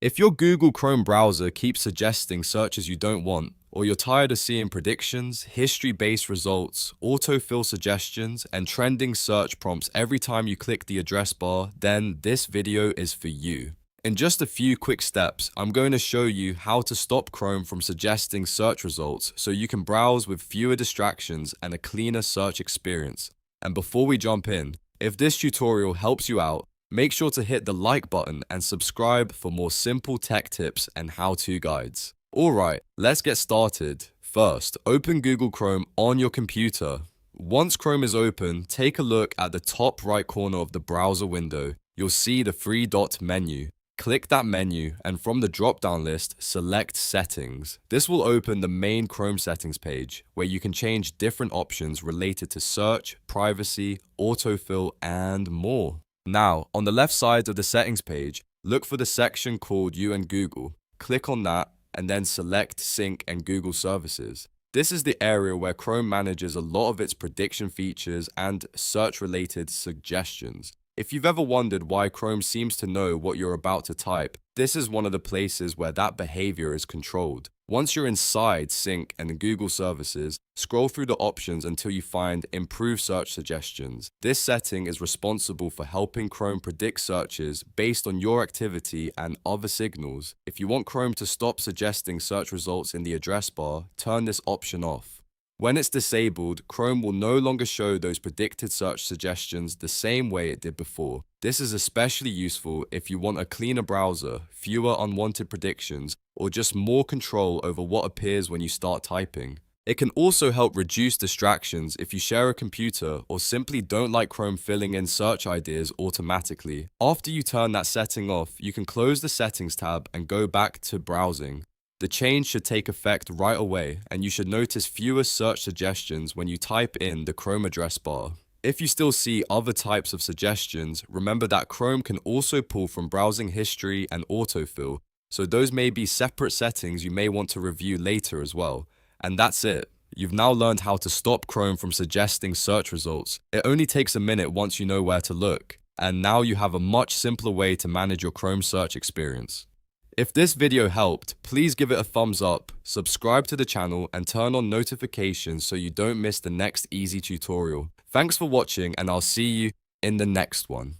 If your Google Chrome browser keeps suggesting searches you don't want, or you're tired of seeing predictions, history-based results, autofill suggestions, and trending search prompts every time you click the address bar, then this video is for you. In just a few quick steps, I'm going to show you how to stop Chrome from suggesting search results so you can browse with fewer distractions and a cleaner search experience. And before we jump in, if this tutorial helps you out, make sure to hit the like button and subscribe for more simple tech tips and how-to guides. Alright, let's get started. First, open Google Chrome on your computer. Once Chrome is open, take a look at the top right corner of the browser window. You'll see the three dot menu. Click that menu and from the drop-down list, select Settings. This will open the main Chrome settings page where you can change different options related to search, privacy, autofill, and more. Now, on the left side of the settings page, look for the section called You and Google. Click on that and then select Sync and Google Services. This is the area where Chrome manages a lot of its prediction features and search-related suggestions. If you've ever wondered why Chrome seems to know what you're about to type, this is one of the places where that behavior is controlled. Once you're inside Sync and Google Services, scroll through the options until you find Improve Search Suggestions. This setting is responsible for helping Chrome predict searches based on your activity and other signals. If you want Chrome to stop suggesting search results in the address bar, turn this option off. When it's disabled, Chrome will no longer show those predicted search suggestions the same way it did before. This is especially useful if you want a cleaner browser, fewer unwanted predictions, or just more control over what appears when you start typing. It can also help reduce distractions if you share a computer or simply don't like Chrome filling in search ideas automatically. After you turn that setting off, you can close the Settings tab and go back to browsing. The change should take effect right away, and you should notice fewer search suggestions when you type in the Chrome address bar. If you still see other types of suggestions, remember that Chrome can also pull from browsing history and autofill, so those may be separate settings you may want to review later as well. And that's it. You've now learned how to stop Chrome from suggesting search results. It only takes a minute once you know where to look, and now you have a much simpler way to manage your Chrome search experience. If this video helped, please give it a thumbs up, subscribe to the channel, and turn on notifications so you don't miss the next easy tutorial. Thanks for watching, and I'll see you in the next one.